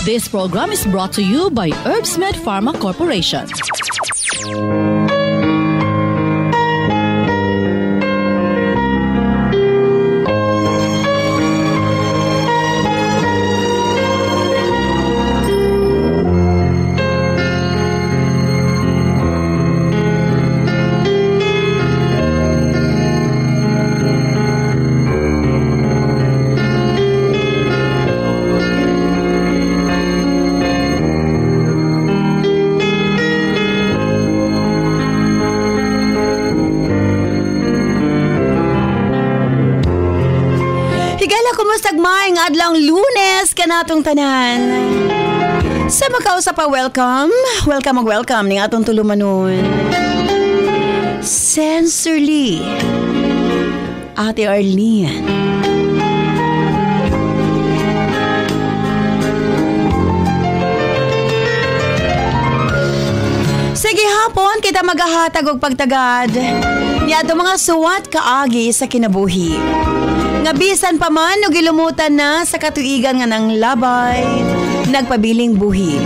This program is brought to you by Herbsmed Pharma Corporation. Maing adlang Lunes kanatong tanan. Sa makausap pa welcome ning atong tulumanon. Sensorly, Ate Arlene. Sige hapon kita magahatag og pagtagad niya atong mga suwat kaagi sa kinabuhi. Nga bisan pa man o gilumutan na sa katuigan nga ng labay, nagpabiling buhi,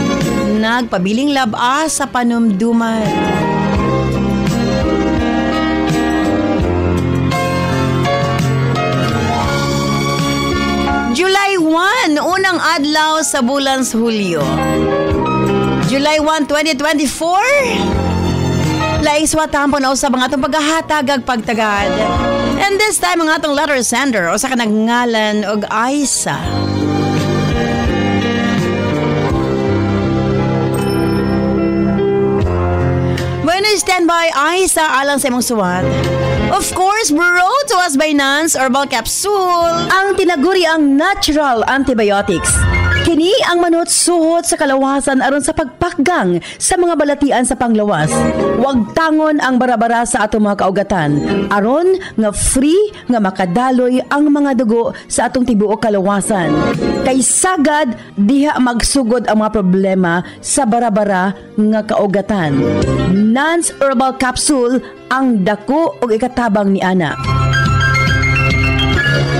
nagpabiling laba sa panumduman. July 1, unang adlaw sa bulan sa Hulyo. July 1, 2024. Laing swatampon na usab ang atong paghahatag ag pagtagad. And this time ang atong letter sender o sa kanang-ngalan og Aisa. Bueno, stand by Aisa alang sa imong suwat. Of course, brought to us by Nance Herbal Capsule, ang tinaguri ang natural antibiotics. Kini ang manot suhot sa kalawasan aron sa pagpakgang sa mga balatian sa panglawas. Huwag tangon ang barabara sa atong mga kaugatan aron nga free nga makadaloy ang mga dugo sa atong tibuok kalawasan. Kay sagad diha magsugod ang mga problema sa barabara nga kaugatan. Nance Herbal Capsule ang dako og ikatabang ni ana.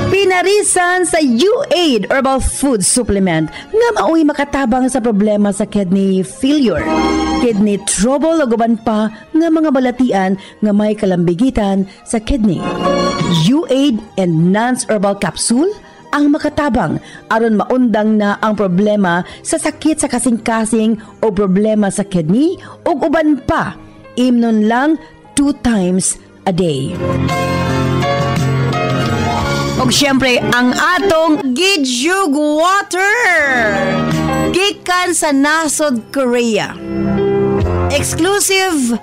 Pinarisan sa U-Aid Herbal Food Supplement nga mao'y makatabang sa problema sa kidney failure, kidney trouble o guban pa nga mga balatian nga may kalambigitan sa kidney. U-Aid and Nance Herbal Capsule ang makatabang aron maundang na ang problema sa sakit sa kasing-kasing o problema sa kidney o uban pa. Imnon lang 2 times a day. Og syempre, ang atong Gidyug Water gikan sa nasod Korea. Exclusive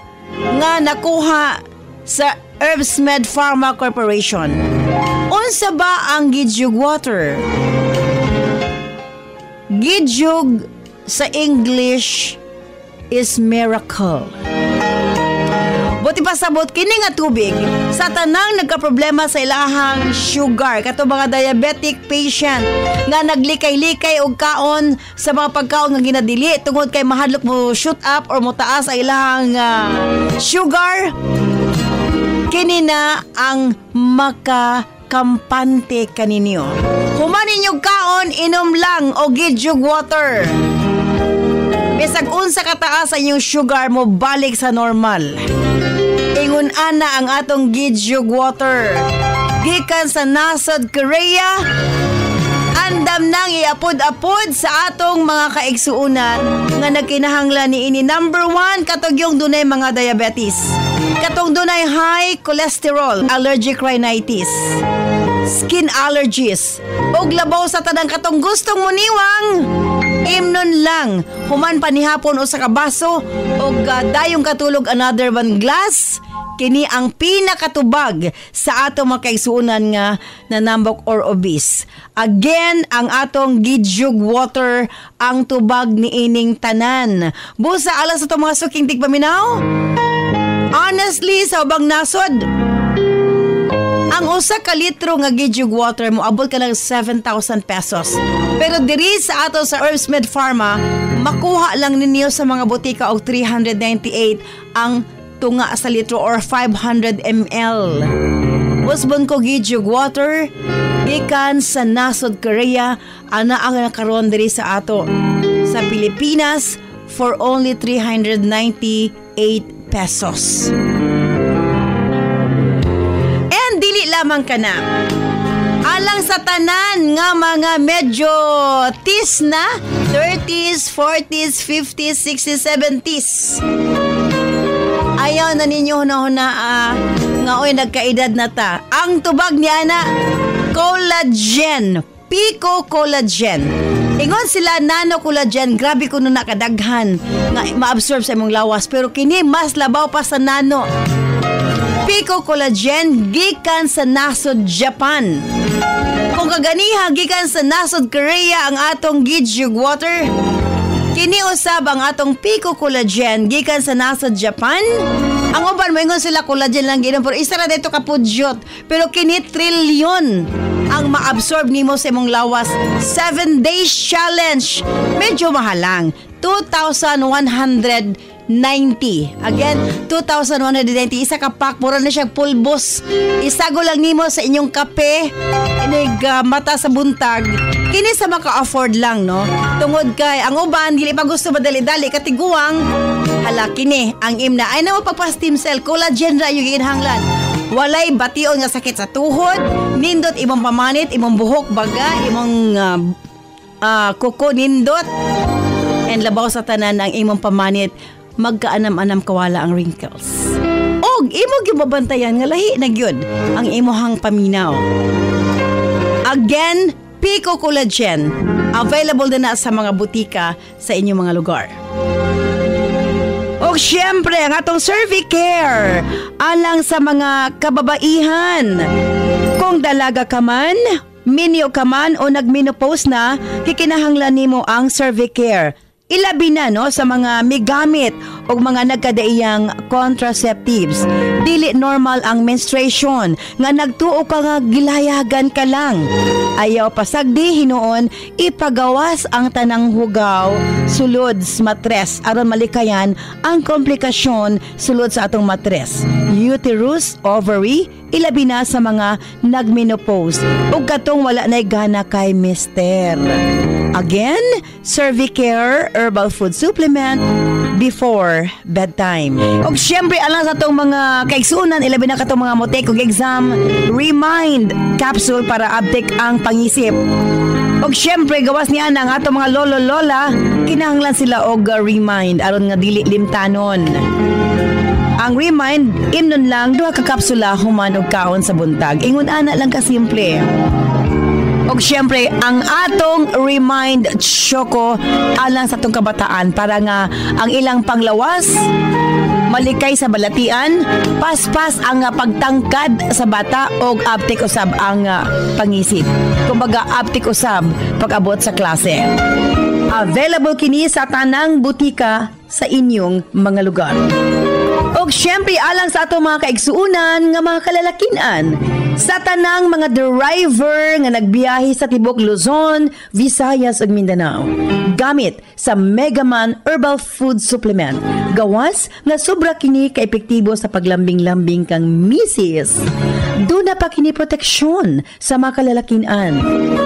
nga nakuha sa Herbsmed Pharma Corporation. Unsa ba ang Gidyug Water? Gidyug sa English is miracle. Buti pa sabot kini nga tubig sa tanang nagkaproblema sa ilahang sugar kato mga diabetic patient nga naglikay-likay og kaon sa mga pagkaon nga ginadili tungod kay mahadlok mo shoot up or mo taas ang ilahang sugar. Kini na ang makakampante kaninyo. Human ninyong kaon, inom lang o Gidyug Water. Bisag unsa kataas ang inyong sugar mo balik sa normal. Ingon ana ang atong Gidyug Water gikan sa nasod Korea. Andam nang iapod-apod sa atong mga kaigsuunan nga nagkinahanglan niini. Number 1, katong yung dunay mga diabetes, katong dunay high cholesterol, allergic rhinitis, skin allergies, og labaw sa tanang katong gustong muniwang. Imnon lang, human panihapon o sa kabaso o dayong katulog another 1 glass. Kini ang pinakatubag sa atong mga kaigsuunan nga nanambok or obese. Again, ang atong Gidyug Water ang tubag ni ining tanan. Busa alas sa itong mga suking tigpaminaw. Honestly, sa ubang nasod, ang usa ka litro nga Gidyug Water mo abot ka ng 7,000 pesos. Pero diri sa ato sa Herbsmed Pharma, makuha lang ninyo sa mga botika og 398 ang tunga sa litro or 500 ml. Usbon ko Gidyug Water gikan sa nasod Korea, ana ang nakaroon diri sa ato sa Pilipinas for only 398 pesos. And dili lamang ka na. Alang sa tanan nga mga medyo tis na, 30s, 40s, 50s, 60s, 70s. Ayaw na ninyo huna-huna nga oy nagkaedad na ta. Ang tubag niya na collagen, Pico Collagen. Ingon sila nano collagen, grabe kuno nakadaghan nga ma-absorb sa imong lawas, pero kini mas labaw pa sa nano. Pico Collagen gikan sa nasod Japan. Kung kaganiha gikan sa nasod Korea ang atong Gijuk water, kini usab ang atong Pico Collagen gikan sa nasod Japan. Ang uban moingon sila collagen lang ginom, pero isa ra dito kapudyot, pero kini trilyon ang ma-absorb nimo sa imong lawas. 7 days challenge, medyo mahalang, 2,190. Again, 2,190. Isa ka pack, mura na siya pulbos. Isago lang nimo sa inyong kape, inig mata sa buntag. Kini sa maka-afford lang, no? Tungod kay ang uban dili pa gusto madali-dali katiguang. Hala kini ang imna ay na mo pagpa-stem cell collagen ra yung ginhanglan. Walay bation nga sakit sa tuhod, nindot imong pamanit, imong buhok baga, imong kuko nindot. And labaw sa tanan ang imong pamanit, magkaanam-anam kawala ang wrinkles. Og imo gibabantayan nga lahi na gyud ang imuhang paminaw. Again, Pico Collagen, available na sa mga butika sa inyong mga lugar. O syempre, ang atong Cervicare, alang sa mga kababaihan. Kung dalaga ka man, minyo ka man o nagmenopause na, kikinahanglan nimo ang Cervicare. Ilabi na no sa mga migamit o mga nagkadaiyang contraceptives. Dili normal ang menstruation nga nagtuo ka nga gilayagan ka lang. Ayaw pasagdi hinuon ipagawas ang tanang hugaw sulod sa matres aron malikayan ang komplikasyon sulod sa atong matres. Uterus, ovary, ilabi na sa mga nagmenopause ug katong wala nay gana kay mister. Again, Cervicare Herbal Food Supplement before bedtime. Og syempre alang sa itong mga kaigsunan, ilabi na katong mga motek og exam, Remind capsule para update ang pangisip. Og syempre gawas niya ang atong mga lolo-lola, kinahanglan sila og Remind aron nga dili limtanon. Ang Remind, imnon lang 2 ka kapsula human og kaon sa buntag. Ingon ana lang ka simple. Og syempre, ang atong Remind Choco alang sa itong kabataan para nga ang ilang panglawas, malikay sa balatian, paspas ang pagtangkad sa bata o aptik usab ang pangisip. Kumbaga, aptik usab pag-abot sa klase. Available kini sa tanang butika sa inyong mga lugar. Og syempre alang sa atong mga kaigsuunan nga mga kalalakinan, sa tanang mga driver nga nagbiyahe sa tibok Luzon, Visayas ug Mindanao, gamit sa Megaman Herbal Food Supplement. Gawas nga sobra kini ka-epektibo sa paglambing-lambing kang misis. Duna pa kini proteksyon sa mga kalalakinan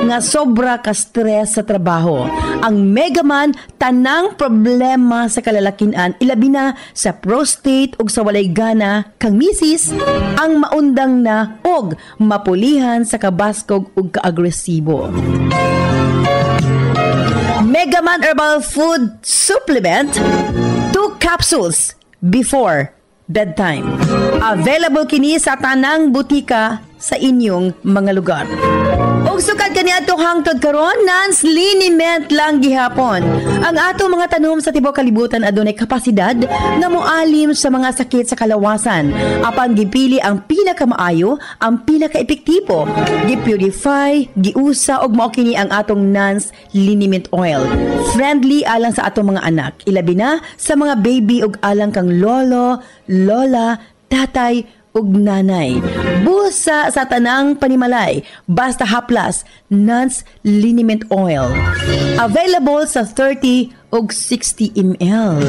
nga sobra ka stress sa trabaho. Ang Megaman tanang problema sa kalalakinan, ilabi na sa prostate ug sa walay gana kang misis, ang maundang na og mapulihan sa kabaskog ug kaagresibo. Megaman Herbal Food Supplement, 2 capsules before bedtime. Available kini sa tanang butika sa inyong mga lugar. Og sukad kani atong hangtod karon, non-liniment lang gihapon. Ang atong mga tanom sa tibuok kalibutan adunay kapasidad nga moalim sa mga sakit sa kalawasan. Apan gipili ang pinakamaayo, ang pinaka-epektibo. Gipurify, giusa og mao kini ang atong non-liniment oil. Friendly alang sa atong mga anak, ilabi na sa mga baby ug alang kang lolo, lola, tatay ug nanay. Busa sa tanang panimalay, basta haplas, Nance Liniment Oil. Available sa 30 ug 60 ml.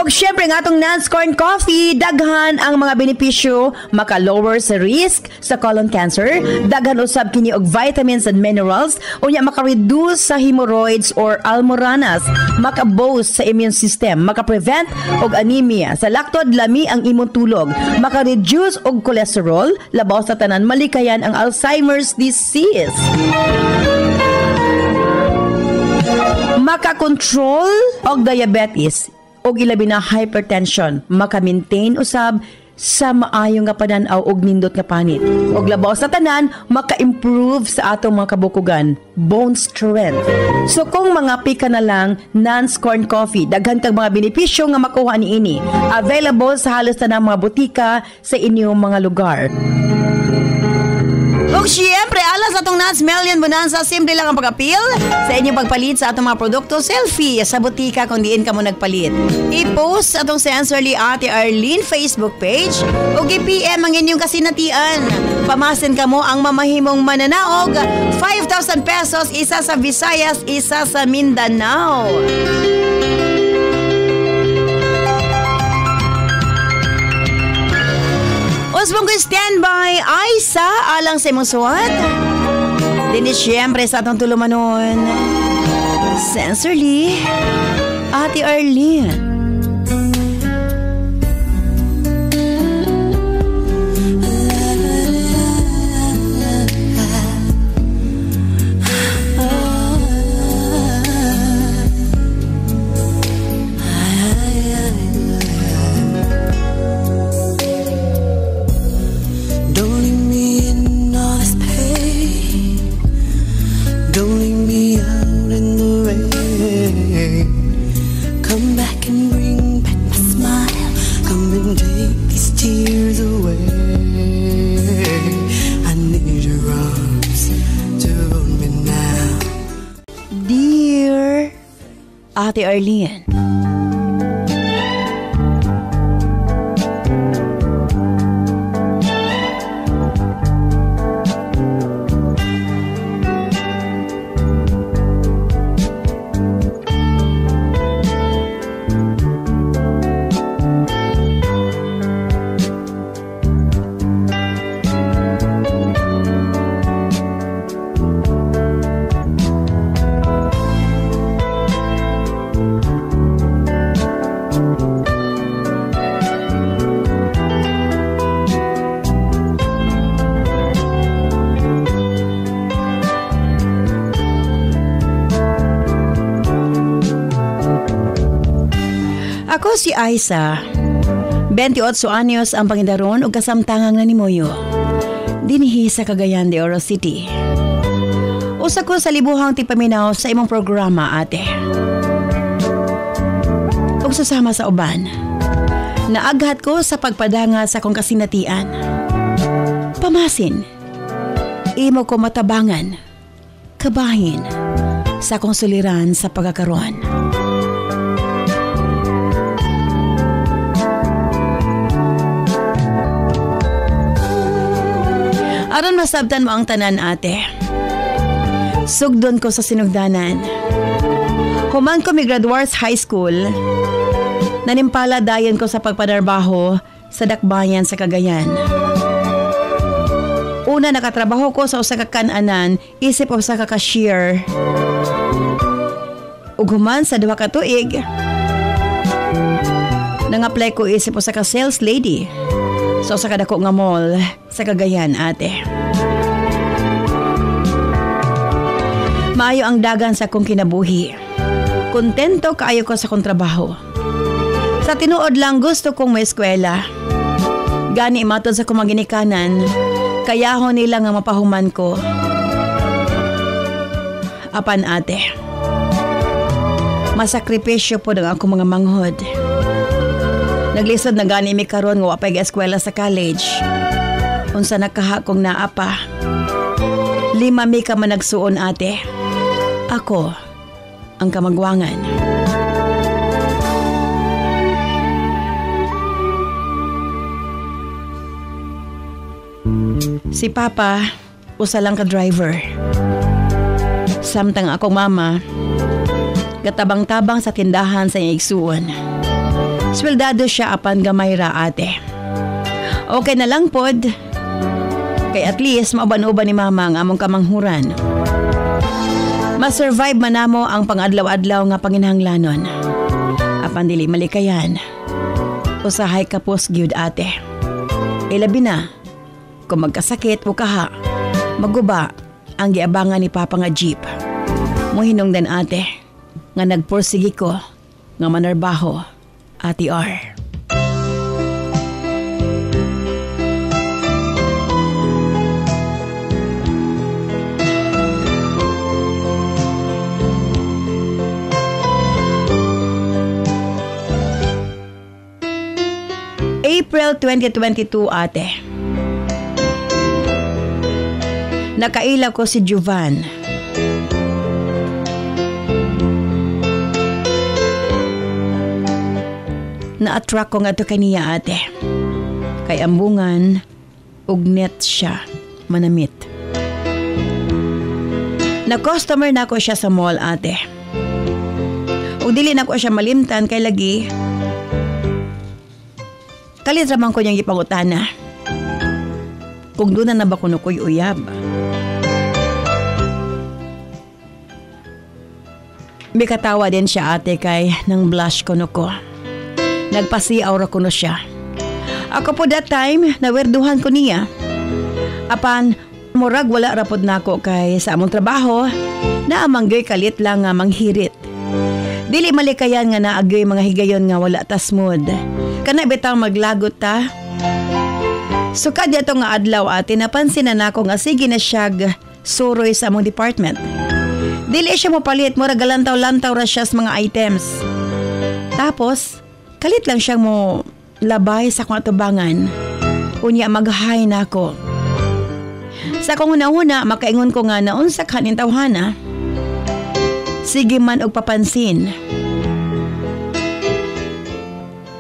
Og syempre nga itong Nance Corn Coffee, daghan ang mga benepisyo, maka-lower sa risk sa colon cancer, daghan usab kini og vitamins and minerals, unya maka-reduce sa hemorrhoids or almoranas, maka-boost sa immune system, maka-prevent og anemia, sa laktod lami ang imong tulog, maka-reduce og cholesterol, labaw sa tanan malikayan ang Alzheimer's disease. Maka-control og diabetes og ilabi na hypertension, maka-maintain usab sa maayong nga pananaw og nindot nga panit. Og labaw sa tanan, maka-improve sa atong mga kabukugan, bone strength. So kung mga pika na lang, Nance Corn Coffee, daghan kang mga benepisyo nga makuha niini. Available sa halos tanang mga butika sa inyong mga lugar. Ug syempre, alas atong Nance Million Bonanza, simple lang ang pag-appeal sa inyong pagpalit sa atong mga produkto. Selfie sa butika kung diin ka mo nagpalit. I-post atong Sensorly Ate Arlene Facebook page ug i-PM ang inyong kasinatian. Pamasin ka mo ang mamahimong mananaog. 5,000 pesos, isa sa Visayas, isa sa Mindanao. Usbong ko standby, Aisa, alang sa imong suwat. Dini siyempre sa atong tulumanon, Sensorly, Ate Arlene. Ate Arlene. Ako si Aisa. 28 anyos ang pangidaron ug kasamtangang na nimoyo. Dinhi sa Cagayan de Oro City. Usa ko sa libuhang tipaminaw sa imong programa, ate. Ug susama sa uban. Naaghat ko sa pagpadanga sa kong kasinatian. Pamasin. Imo ko matabangan. Kabahin sa kong suliran sa pagkakaroon. Aron masabtan mo ang tanan, ate. Sugdon ko sa sinugdanan. Human ko migraduates high school. Nanimpala dayon ko sa pagpanarbaho sa dakbayan sa Cagayan. Una nakatrabaho ko sa usa ka kan-anan, isip usa ka cashier. Ug human sa 2 ka tuig, nang-apply ko isip usa ka sales lady sa usa ka dako nga mall sa Cagayan, ate. Maayo ang dagan sa kong kinabuhi. Kontento kaayo ko sa kong trabaho. Sa tinuod lang gusto kong may eskwela. Gani matod sa kong ginikanan, kayahon nila nga mapahuman ko. Apan, ate, masakripisyo po ng ako mga manghod. Naglisod na gani mi karon nga wapay eskwela sa college. Unsa nakaha kong naapa. 5 mi ka man nagsuon, ate. Ako ang kamagwangan. Si Papa, usa lang ka driver. Samtang akong mama, gatabang-tabang sa tindahan sa iyang igsuon. Sweldado siya apan gamay ra ate. Okay na lang pod. Kay at least mauban-uban ni mama ang among kamanghuran. Ma-survive man namo ang pangadlaw-adlaw nga panginahanglanon. Apan dili malikayan. Usahay kapos gyud ate. Ilabi na kung magkasakit o kaha, maguba ang giabangan ni Papa nga jeep. Muhinungdan ate nga nagporsigi ko nga manarbaho, Ate R. April 2022 ate. Nakaila ko si Jovan. Na-attract ko nga to kaniya ate. Kay ambungan, ugnet siya, manamit. Na-customer na ko siya sa mall ate. Ug dili na ko siya malimtan kay lagi. Kalit ramang ko niyang ipangutana. Kung doon na ba kuno ko'y uyab. May katawa din siya ate kay nang blush kuno ko. Nagpasiaw ra kuno siya. Ako po that time, nawerduhan ko niya. Apan, murag wala rapod nako kay sa among trabaho na amanggoy kalit lang nga manghirit. Dili malikayan nga naagyoy mga higayon nga wala tas mood. Kana bitang maglagot ta. Sukad yato nga adlaw ate napansin na nako nga sige na siyag suroy sa among department. Dili siya mo palit, mura galantaw-lantaw ra siya sa mga items. Tapos, kalit lang siyang mo labay sa akong atubangan. Unya mag-hi na ako. Sa akong una-una, makaingon ko nga na unsa kanin tawhana. Sige man og papansin.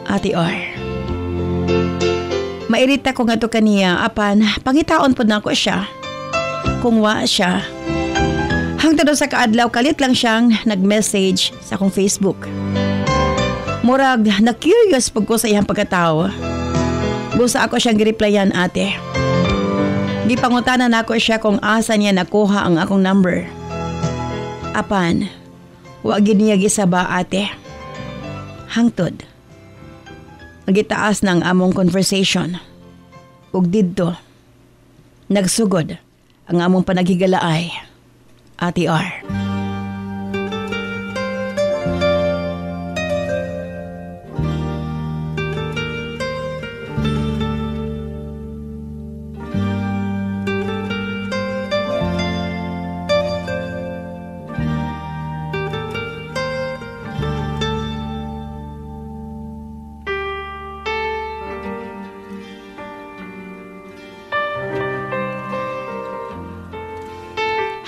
Ate R. Mairita ko nga to kaniya, apan pangitaon po na ko siya. Kung wa siya. Hangtod sa kaadlaw, kalit lang siyang nag-message sa akong Facebook. Murag, na-curious po ko sa iyang pagkatao. Busa ako siyang gireplyan ate. Gipangutanan ako siya kung asa niya nakuha ang akong number. Apan, wag niya gisaba ate. Hangtod. Nagitaas ng among conversation. Ug didto, nagsugod ang among panaghigalaay, Ate R.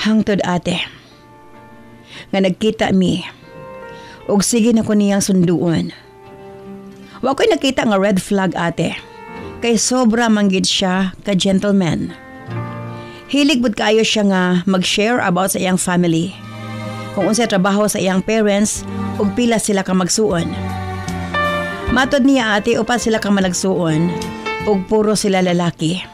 Hangtod ate, nga nagkita mi, ug sige na ko niyang sunduon. Wa ko'y nakita nga red flag ate, kay sobra manggid siya ka gentleman. Hilig bud kaayo siya nga mag-share about sa iyang family, kung unsay trabaho sa iyang parents, ug pila sila ka magsuon. Matod niya ate, upat sila ka managsuon, ug puro sila lalaki.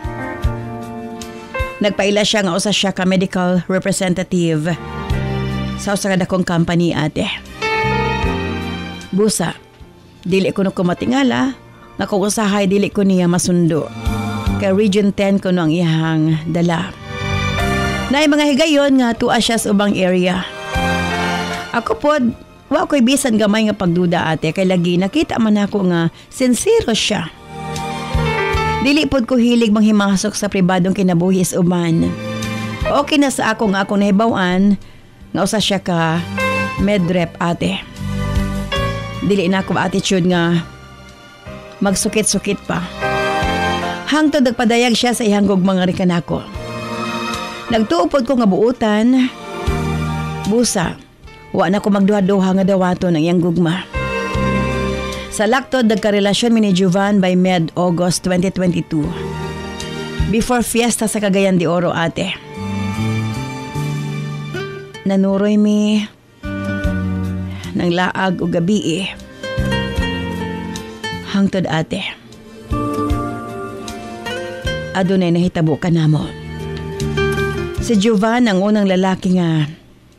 Nagpaila siya nga usa siya ka medical representative sa usa ka dakong company ate. Busa, dili ko matingala nga kung usahay dili ko niya masundo. Kay Region 10 ko ang iyang dala. Naay mga higayon nga tuwa siya sa ubang area. Ako pod, wa ko'y bisan gamay nga pagduda ate kay lagi nakita man ako nga sincere siya. Dili pod ko hilig manghimasok sa pribadong kinabuhis uban. Okay na sa akong nahibawan nga usa siya ka medrep ate. Dili na ako attitude nga magsukit-sukit pa. Hangtod nagpadayag siya sa ihang gugmang nga kanako. Nagtuupod ko nga buutan. Busa, wa na ko magduha-duha nga dawaton ng iyang gugma. Sa laktod, nagkarelasyon mi ni Jovan by mid-August 2022. Before fiesta sa Cagayan de Oro, ate. Nanuroy mi ng laag o gabi Hangtod ate. Adunay nahitabo ka namo. Si Jovan ang unang lalaki nga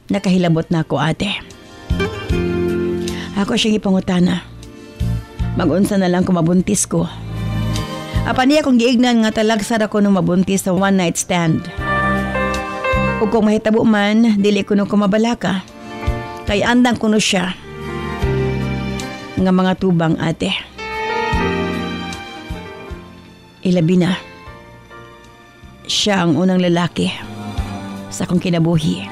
nakahilabot na ako ate. Ako siyang ipangutana. Mag-unsa na lang kung mabuntis ko. Apan niya kung giignan nga talagsar ako nung mabuntis sa one night stand. O kung mahitabo man, dili ko nung kumabalaka. Kay andang kuno siya. Nga mga tubang ate. Ilabi na. Siya ang unang lalaki sa akong kinabuhi.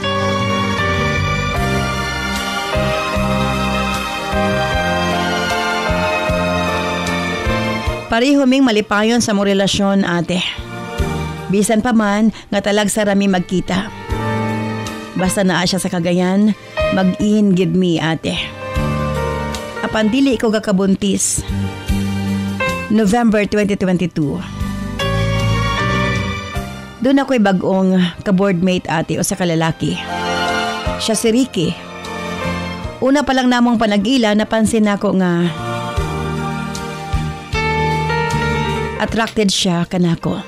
Pareho ming malipayon sa mong relasyon ate. Bisan pa man nga talag sa rami magkita. Basta naa siya sa Cagayan, mag-in give me ate. Apan dili ko gakabuntis. November 2022. Doon ako'y bagong ka-boardmate ate o sa kalalaki. Siya si Ricky. Una pa lang namong panag-ila, napansin ako nga attracted siya kanako.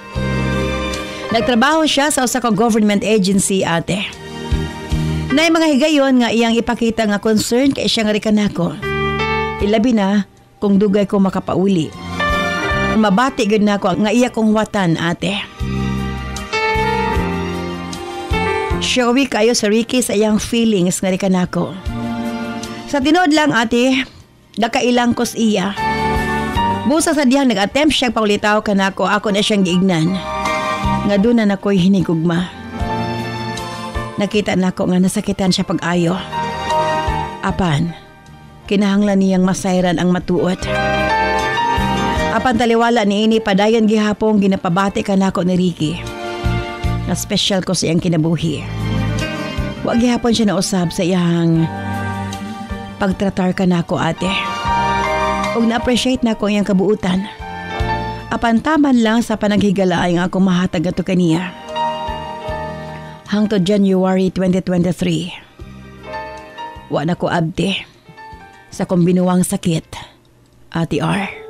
Nagtrabaho siya sa usa ka government agency ate. Nay mga higayon nga iyang ipakita nga concern kay siya nga ri kanako. Ilabi na kung dugay ko makapauli. Mabati gud nako nga iya kong watan ate. Showy kayo sa Ricky sa iyang feelings nga ri kanako. Sa tinuod lang ate, nakailang kos iya. Busa sa diyang nag-attempt siyang paulitaw kanako, ako na siyang giignan. Nga doon na nako'y hinigugma. Nakita nako nga nasakitan siya pag-ayo. Apan, kinahanglan niyang masayran ang matuot. Apan taliwala ni ini padayon gihapong ginapabati kanako ni Ricky. Na special ko sa iyang kinabuhi. Wag gihapon siya nausab sa iyang pagtratar kanako ate. Ug na-appreciate na ko iyang kabuutan. Apan taman lang sa panaghigala ang akong mahatag ato kaniya. Hangtod January 2023. Wa na ko abdi sa kong binuwang sakit, Ate R.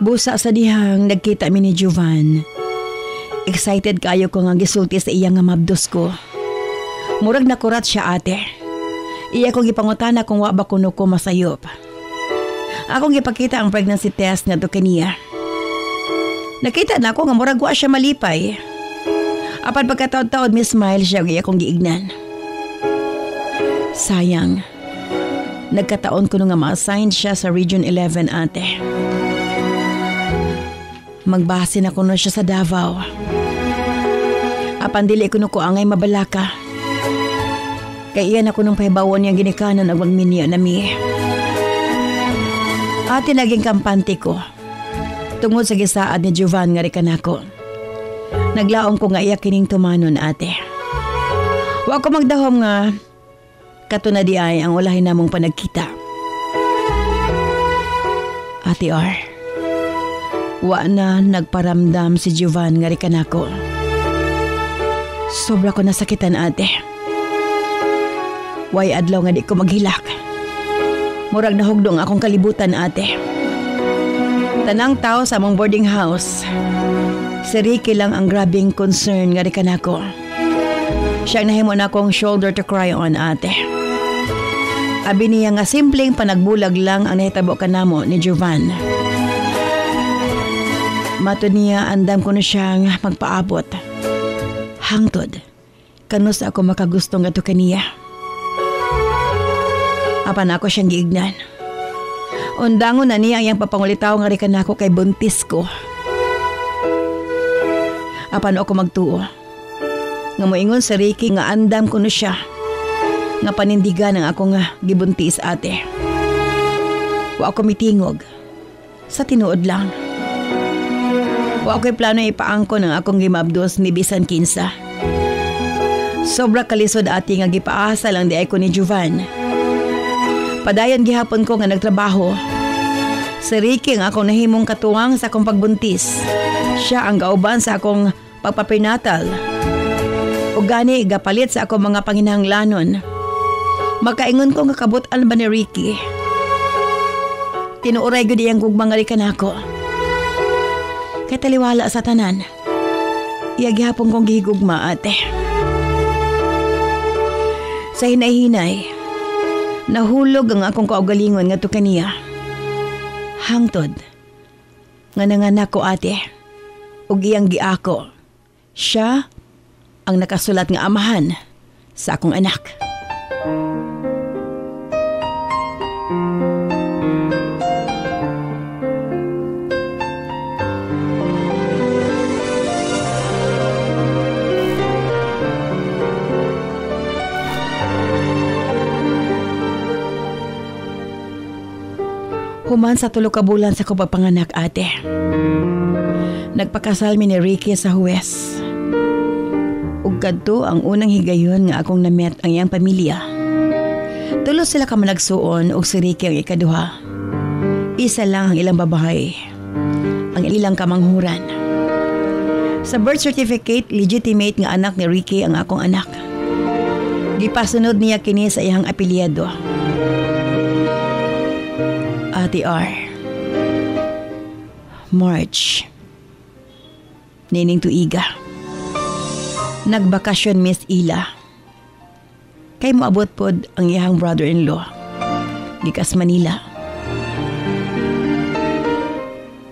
Busa sa dihang nagkita mi ni Jovan. Excited kayo ko nga gisulti sa iya nga mabdos ko. Murag nakurat siya ate. Iya kong gipangutana kung wa ba kuno ko masayop. Akong gipakita ang pregnancy test nga to kaniya. Nakita na ako nga murag wa siya malipay. Apan pagkataod-taod mi smile siya iya kong giignan. Sayang. Nagkataon ko nga ma-assign siya sa Region 11 ate. Magbase na kuno siya sa Davao. Apan dili kuno ko angay mabalaka. Kay iyan ako nung pahibawon niyang ginikanan ang magminyo na mi. Ate naging kampante ko. Tungod sa gisaad ni Jovan nga rikanako. Naglaom ko nga iya kining tumanon ate. Wa ko magdahom nga katuna di ay ang ulahin namong panagkita. Ate R. Wa na nagparamdam si Jovan nga rikanako. Sobra ko nasakitan ate. Way adlaw nga di ko maghilak. Murag nahugdong akong kalibutan ate. Tanang tao sa among boarding house. Si Ricky lang ang grabing concern nga rikanako. Siya nahimo na akong shoulder to cry on ate. Abi niya nga simpleng panagbulag lang ang nahitabo kanamo ni Jovan. Mato niya andam ko na siyang magpaabot. Hangtod, kanus ako makagustong ato kaniya. Apan ako siyang giignan. Undangon na niya ang papangulitaw nga rikan ako kay buntis ko. Apan ako magtuo. Nga moingon sa Ricky nga andam ko na siya. Nga panindigan ang ako nga gibuntis ate. Wa ako mitingog. Sa tinuod lang. Wa ko'y plano ipaangko ng akong gimabdos ni bisan kinsa. Sobra kalisod ati nga gipaasa lang di ay ko ni Jovan. Padayon gihapon ko nga nagtrabaho. Si Ricky ang akong nahimong katuwang sa akong pagbuntis. Siya ang gauban sa akong pagpaprenatal. O gani gapalit sa akong mga panginahanglanon. Makaingon ko nga kabutan ba ni Ricky. Tinuuray ko diyang gugmangalikan ako. Kay taliwala sa tanan. Iyagihapon kong gihigugma ate. Sa hinay-hinay, nahulog ang akong kaugalingon nga to kaniya. Hangtod, nga nanganak ko ate, ug iyang giako. Siya ang nakasulat nga amahan sa akong anak. Human sa 3 ka bulan sa kong pagpanganak ate. Nagpakasal mi ni Ricky sa Huwes. Ug kadto ang unang higayon nga akong namet ang iyang pamilya. Tulos sila ka managsuon ug si Ricky ang ikaduha. Isa lang ang ilang babae. Ang ilang kamanghuran. Sa birth certificate, legitimate nga anak ni Ricky ang akong anak. Gipasunod niya kini sa iyang apelyido. Ate R. March. Nining Tuiga. Nagbakasyon Miss Ila. Kay moabot pod ang iyang brother-in-law. Gikas Manila.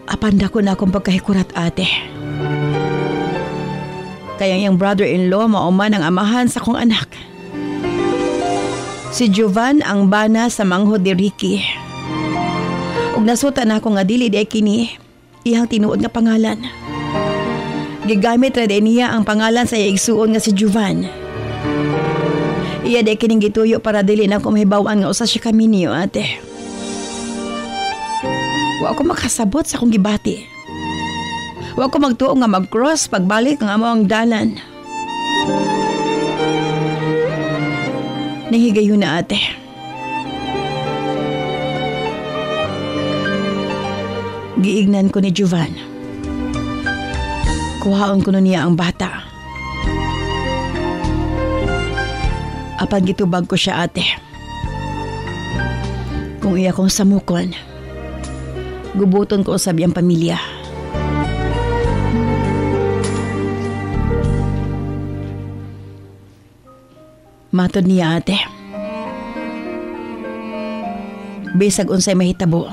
Apanda ko na akong pagkahikurat ate. Kaya iyang brother-in-law mauman ang amahan sa kong anak. Si Jovan ang bana sa manghod ni Ricky. Ug nasuta na ako nga dili di kini iyang tinuod nga pangalan. Gigamit ra niya ang pangalan sa iya igsuon nga si Jovan. Iya di kining gituyo para dili na ko mahibaw-an nga usa siya kami niyo ate. Wa ako makasabot sa akong gibati. Wa ko magtuo nga mag-cross pagbalik ang amo ang dalan. Nahigayon na ate. Giignan ko ni Jovan. Kuhaon ko na niya ang bata. Apan gitubag ko siya ate. Kung iya kong samukon, gubuton ko usab iyang pamilya. Matod niya ate. Bisag unsay mahitabo,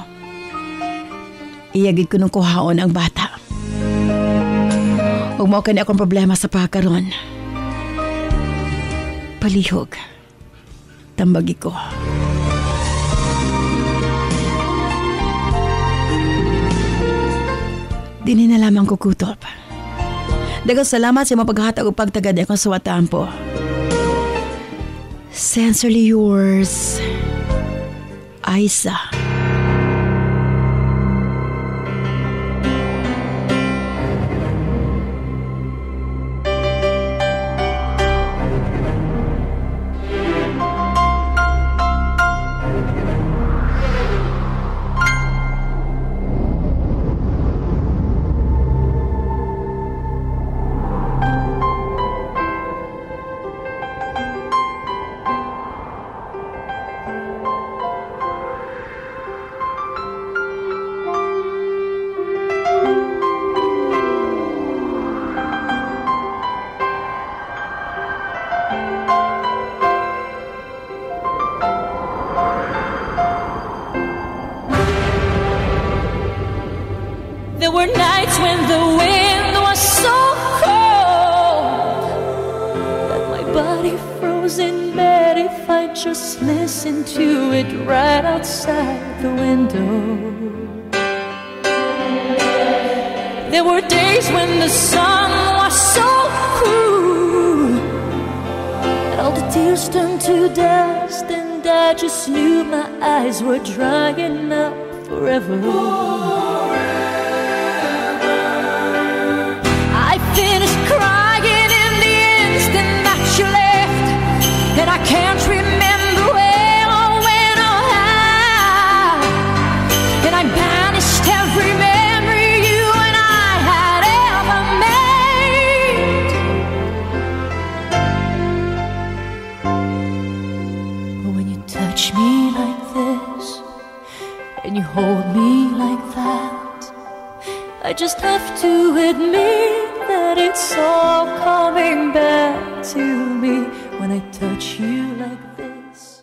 iyagid ko nung kuhaon ang bata. Huwag mo kani akong problema sa pagkaroon. Palihog. Tambagi ko. Dini na lamang kukutop. Dagang salamat sa mga paghatag o pagtagad akong suwataan po. Sincerely yours, Aisa. There were nights when the wind was so cold that my body froze in bed if I just listened to it right outside the window. There were days when the sun was so cruel that all the tears turned to dust, and I just knew my eyes were drying up forever. just have to admit that it's all coming back to me when I touch you like this.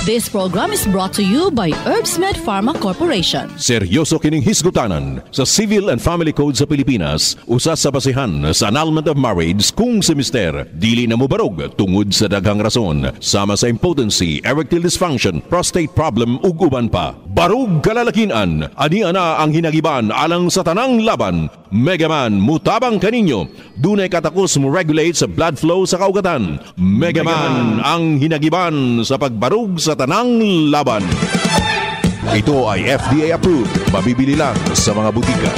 This program is brought to you by Herbsmed Pharma Corporation. Seryoso kining hisgutanan sa Civil and Family Code sa Pilipinas, usa sa basihan sa annulment of marriage kung si mister dili na mobarog tungod sa daghang rason, sama sa impotency, erectile dysfunction, prostate problem ug uban pa. Barog kalalakinan, ani ana ang hinagiban alang sa tanang laban. Megaman mutabang kaninyo, dunay katakos mo regulate sa blood flow sa kaugatan. Megaman ang hinagiban sa pagbarog sa tanang laban. Ito ay FDA approved. Mabibili lang sa mga butika.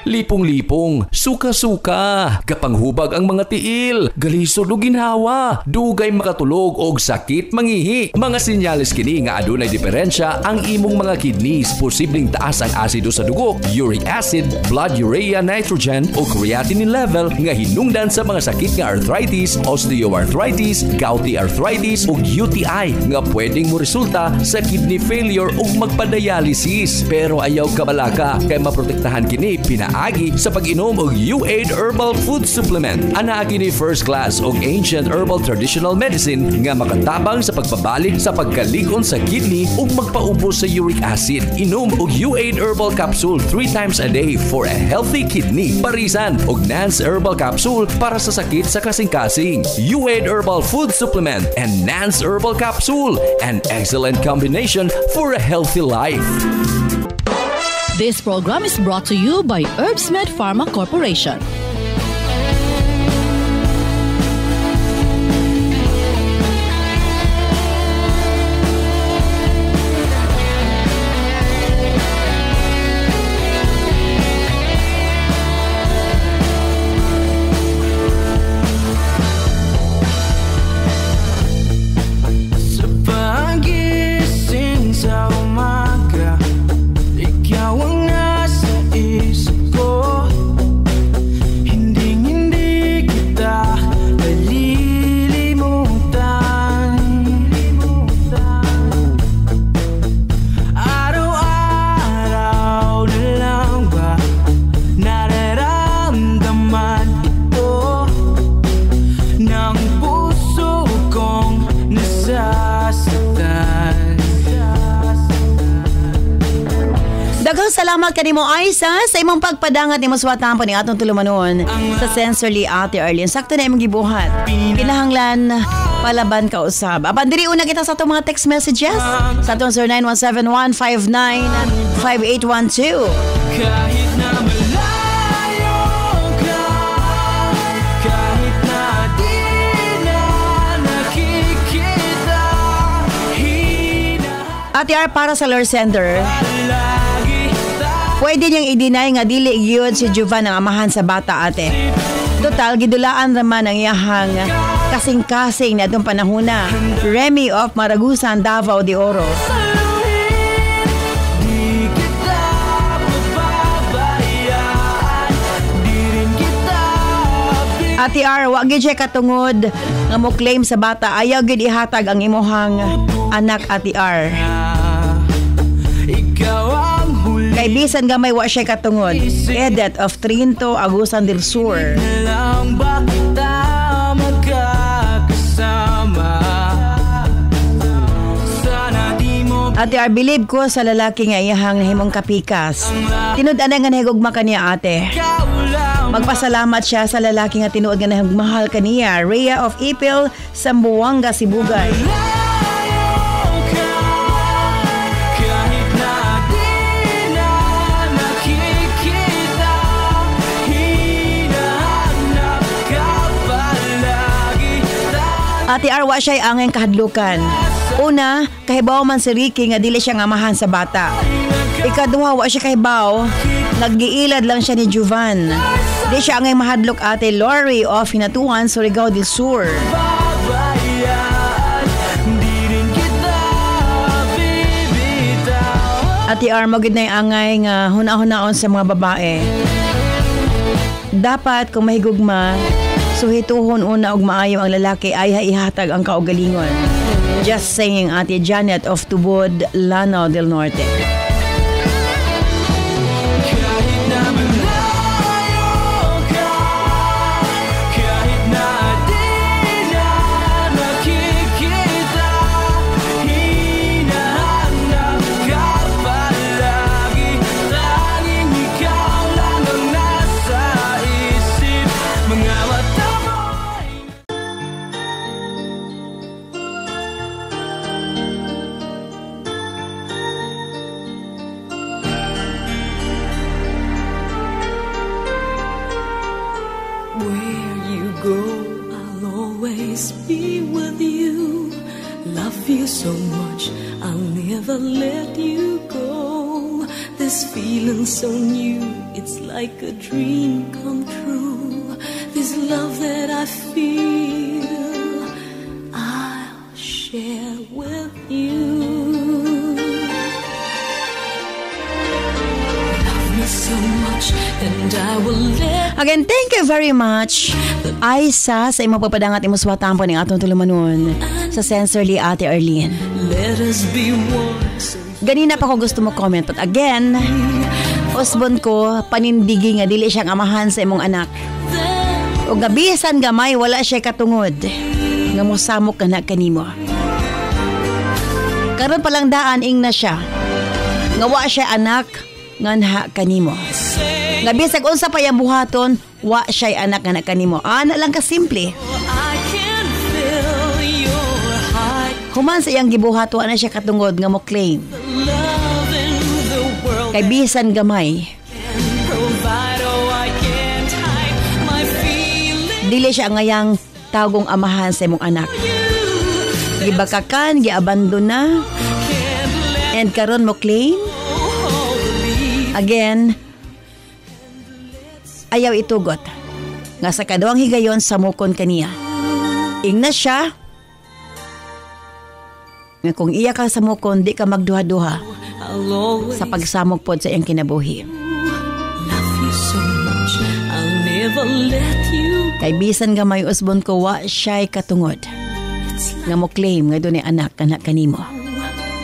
Lipong-lipong, suka-suka, kapanghubag ang mga tiil, galisod o ginhawa, dugay makatulog og sakit mangihi. Mga sinyalis kini nga adunay diferensya ang imong mga kidneys, posibleng taas ang asido sa dugo, uric acid, blood urea nitrogen o creatinine level nga hinungdan sa mga sakit nga arthritis, osteoarthritis, gouty arthritis ug UTI nga pwedeng mo resulta sa kidney failure ug magpa-dialysis. Pero ayaw kabalaka kay maprotektahan kini pinaagi sa pag-inom og U8 Herbal Food Supplement. Ana kini first class og ancient herbal traditional medicine nga makatabang sa pagpabalik sa pagkalig-on sa kidney ug magpaubos sa uric acid. Inom og U8 Herbal Capsule 3 times a day for a healthy kidney. Parisan og Nance Herbal Capsule para sa sakit sa kasing-kasing. U8 Herbal Food Supplement and Nance Herbal Capsule, an excellent combination for a healthy life. This program is brought to you by Herbsmed Pharma Corporation. Salamat kanimo Aisa sa imong pagpadangat nimo suwatan po ni atong tulumanon sa Sensorly Ate Arlene. Sakto na imong gibuhat. Kinahanglan palaban ka usab. Apan diri una kita sa atong mga text messages sa atong 0917-159-5812. Kahit na malayo ka, kahit na di na nakikita, Ate R, para sa lure sender, pwede niyang i-deny nga dili gyud si Jovan ang amahan sa bata, ate. Total, gidulaan naman ang iyahang kasing-kasing na itong panahona. Remy of Maragusan, Davao de Oro. Ate R, wag gyud siya katungod nga mo claim sa bata. Ayaw gyud ihatag ang imuhang anak, Ate R. Kay bisan gamay wa siya katungod. Edit of Trinto, Agusan del Sur. Ate R, believe ko sa lalaki nga iyahang nahimong kapikas. Tinud-ana nga nahigugma kaniya, ate. Magpasalamat siya sa lalaki nga tinuod nga nahigmahal kaniya. Rhea of Ipil, Sambuanga, Sibugay. Ate R, wa siya'y angay kahadlukan. Una, kahibaw man si Ricky nga dili siya ngamahan sa bata. Ikaduha, wa siya kahibaw, naggiilad lang siya ni Jovan. Di siya angay mahadlok, ate. Lori of Hinatuan, Surigao del Sur. Ate R, magid na yung angay nga huna-hunaon sa mga babae. Dapat kung mahigugma, suhituhon una og maayo ang lalaki ay ihatag ang kaugalingon. Just saying, Ate Janet of Tubod, Lanao del Norte. kahit na you go, I'll always be with you. Love you so much, I'll never let you go. This feeling so new, it's like a dream come true. This love that I feel, I'll share with you. Love me so much, and I will let. Again, thank you very much, Aisa, sa imong papadangat imong suwatampo ni atong tulumanon sa Sensorly Ate Arlene. Let us be one. Ganina pa ko gusto mo comment, but again, husband ko, panindigi nga dili siyang amahan sa imong anak. O gabisan gamay, wala siya katungod nga mosamok na kanimo. Karon palang daan ing na siya nga wa siya anak nga nha kanimo. Gabisag unsa pa yang buhaton, wa siya anak nga kanimo. Ana lang ka simple. Human sa iyang gibuhato na siya katungod nga mo claim. Kay bisan gamay, dili siya ngayang tawgong amahan sa imong anak. Gibakakan, giabandon na, and karon mo claim. Again, ayaw itugot nga sa kaduang higayon samukon kaniya. Ingna siya nga kung iya ka samukon, di ka magduha-duha sa pagsamok pod sa iyang kinabuhi. Kay bisan nga may usbon ko, wa siya'y katungod nga mo claim nga doon anak kanimo.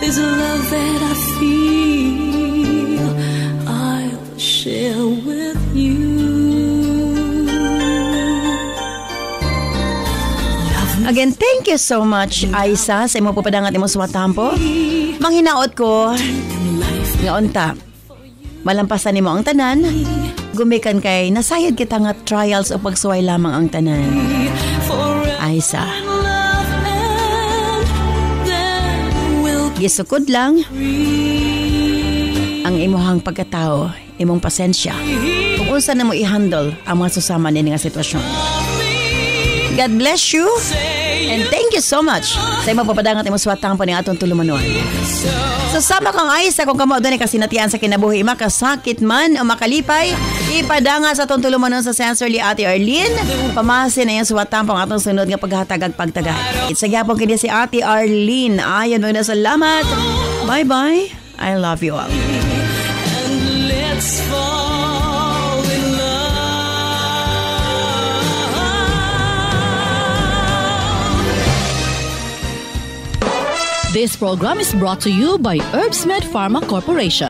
There's a love that I feel, I'll share with you. Again, thank you so much, Aisa, sa imong papadangat imong suwatampo. Manghinaot ko nga unta, malampasan nimo ang tanan, gumikan kay nasayad kita nga trials o pagsuway lamang ang tanan. Aisa, gisukod lang ang imuhang pagkatao, imong pasensya, kung unsa na mo i-handle ang mga susama nini nga sitwasyon. God bless you. And thank you so much sa imong papadangat imong suwatang pa ni atong tulumanon. So sama kang Aisa kung kamo doon kasinatian sa kinabuhi, makasakit man o makalipay, ipadanga sa atong tulumanon sa Sensorly Ate Arlene. Pamasin na yung suwatang pang atong sunod nga paghatagag pagtagay. Itsagapon kini si Ate Arlene. Ayon mo na, salamat. Bye bye. I love you all. And let's fall in love. This program is brought to you by Herbsmed Pharma Corporation.